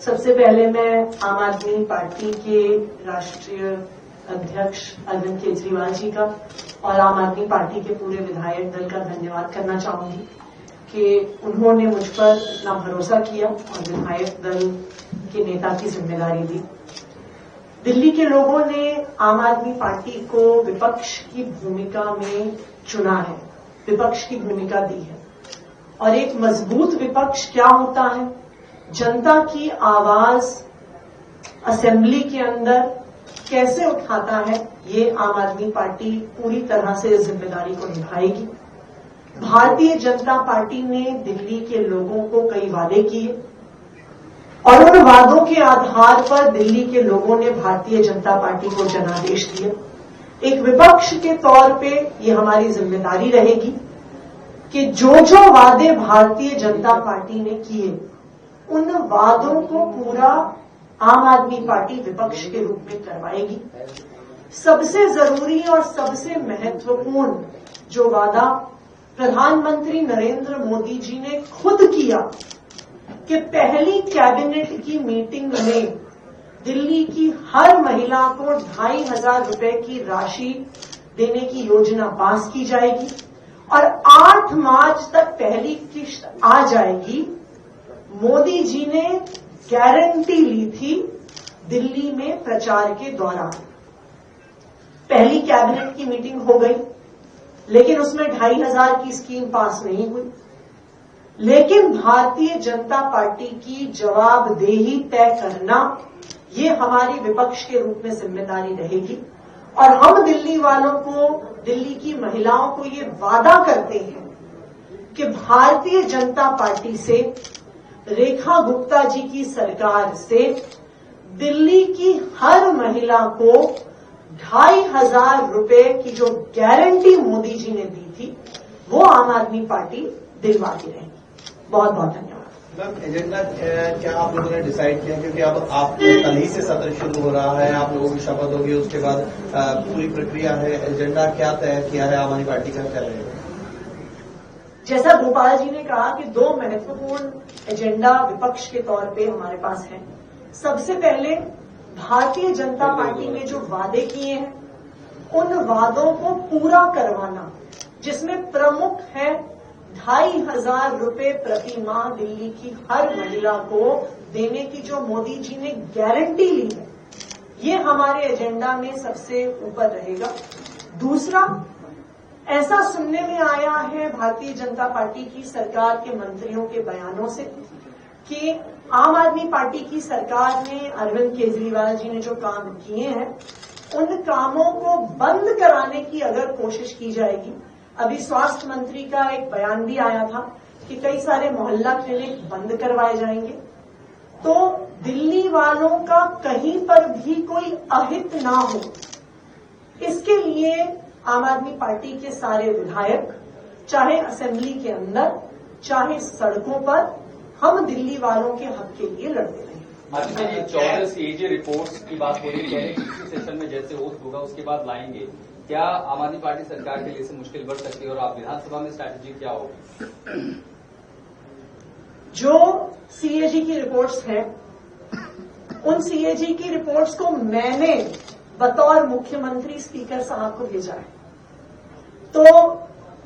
सबसे पहले मैं आम आदमी पार्टी के राष्ट्रीय अध्यक्ष अरविंद केजरीवाल जी का और आम आदमी पार्टी के पूरे विधायक दल का धन्यवाद करना चाहूंगी कि उन्होंने मुझ पर इतना भरोसा किया और विधायक दल के नेता की जिम्मेदारी दी। दिल्ली के लोगों ने आम आदमी पार्टी को विपक्ष की भूमिका में चुना है, विपक्ष की भूमिका दी है। और एक मजबूत विपक्ष क्या होता है, जनता की आवाज असेंबली के अंदर कैसे उठाता है, ये आम आदमी पार्टी पूरी तरह से इस जिम्मेदारी को निभाएगी। भारतीय जनता पार्टी ने दिल्ली के लोगों को कई वादे किए और उन वादों के आधार पर दिल्ली के लोगों ने भारतीय जनता पार्टी को जनादेश दिया। एक विपक्ष के तौर पे ये हमारी जिम्मेदारी रहेगी कि जो जो वादे भारतीय जनता पार्टी ने किए उन वादों को पूरा आम आदमी पार्टी विपक्ष के रूप में करवाएगी। सबसे जरूरी और सबसे महत्वपूर्ण जो वादा प्रधानमंत्री नरेंद्र मोदी जी ने खुद किया कि पहली कैबिनेट की मीटिंग में दिल्ली की हर महिला को 2,500 रुपए की राशि देने की योजना पास की जाएगी और 8 मार्च तक पहली किश्त आ जाएगी। मोदी जी ने गारंटी ली थी दिल्ली में प्रचार के दौरान। पहली कैबिनेट की मीटिंग हो गई, लेकिन उसमें 2,500 की स्कीम पास नहीं हुई। लेकिन भारतीय जनता पार्टी की जवाबदेही तय करना, ये हमारी विपक्ष के रूप में जिम्मेदारी रहेगी। और हम दिल्ली वालों को, दिल्ली की महिलाओं को ये वादा करते हैं कि भारतीय जनता पार्टी से, रेखा गुप्ता जी की सरकार से दिल्ली की हर महिला को 2,500 रुपए की जो गारंटी मोदी जी ने दी थी, वो आम आदमी पार्टी दिलवाती रहेगी। बहुत बहुत धन्यवाद। मैम, एजेंडा क्या आप लोगों ने डिसाइड किया, क्योंकि अब आपके कल ही से सत्र शुरू हो रहा है, आप लोगों की शपथ होगी, उसके बाद पूरी प्रक्रिया है, एजेंडा क्या तय किया है आम आदमी पार्टी का, क्या रहेगा? जैसा गोपाल जी ने कहा कि 2 महत्वपूर्ण एजेंडा विपक्ष के तौर पे हमारे पास है। सबसे पहले भारतीय जनता पार्टी ने जो वादे किए हैं उन वादों को पूरा करवाना, जिसमें प्रमुख है 2,500 रुपए प्रति माह दिल्ली की हर महिला को देने की जो मोदी जी ने गारंटी ली है, ये हमारे एजेंडा में सबसे ऊपर रहेगा। दूसरा, ऐसा सुनने में आया है भारतीय जनता पार्टी की सरकार के मंत्रियों के बयानों से कि आम आदमी पार्टी की सरकार ने, अरविंद केजरीवाल जी ने जो काम किए हैं उन कामों को बंद कराने की अगर कोशिश की जाएगी। अभी स्वास्थ्य मंत्री का एक बयान भी आया था कि कई सारे मोहल्ला क्लिनिक बंद करवाए जाएंगे। तो दिल्ली वालों का कहीं पर भी कोई अहित ना हो, इसके लिए आम आदमी पार्टी के सारे विधायक, चाहे असेंबली के अंदर चाहे सड़कों पर, हम दिल्ली वालों के हक के लिए लड़ते रहे। ये 14 सीएजी रिपोर्ट्स की बात हो रही है, इसी सेशन में जैसे होस्ट होगा उसके बाद लाएंगे। क्या आम आदमी पार्टी सरकार के लिए से मुश्किल बढ़ सकती है और आप विधानसभा में स्ट्रैटेजी क्या होगी? जो सीएजी की रिपोर्ट्स हैं, उन सीएजी की रिपोर्ट्स को मैंने बतौर मुख्यमंत्री स्पीकर साहब को भेजा है। तो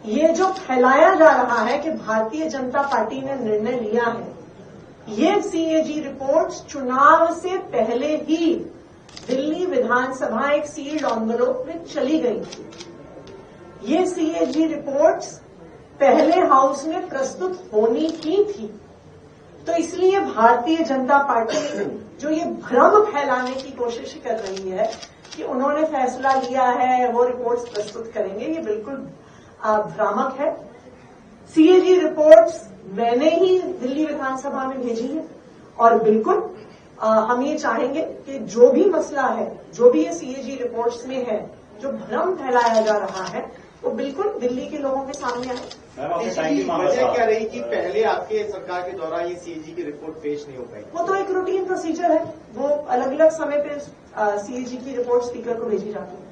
ये जो फैलाया जा रहा है कि भारतीय जनता पार्टी ने निर्णय लिया है, ये सीएजी रिपोर्ट्स चुनाव से पहले ही दिल्ली विधानसभा एक सील्ड एनवेलप में चली गई थी। ये सीएजी रिपोर्ट्स पहले हाउस में प्रस्तुत होनी ही थी। तो इसलिए भारतीय जनता पार्टी जो ये भ्रम फैलाने की कोशिश कर रही है कि उन्होंने फैसला लिया है, वो रिपोर्ट्स प्रस्तुत करेंगे, ये बिल्कुल भ्रामक है। सीएजी रिपोर्ट्स मैंने ही दिल्ली विधानसभा में भेजी है और बिल्कुल हम ये चाहेंगे कि जो भी मसला है, जो भी ये सीएजी रिपोर्ट्स में है, जो भ्रम फैलाया जा रहा है, वो बिल्कुल दिल्ली के लोगों के सामने आए। वजह क्या रही कि पहले आपके सरकार के दौरान ये सीएजी की रिपोर्ट पेश नहीं हो पाई? वो तो एक रूटीन प्रोसीजर है, वो अलग अलग समय पे सीएजी की रिपोर्ट स्पीकर को भेजी जाती है।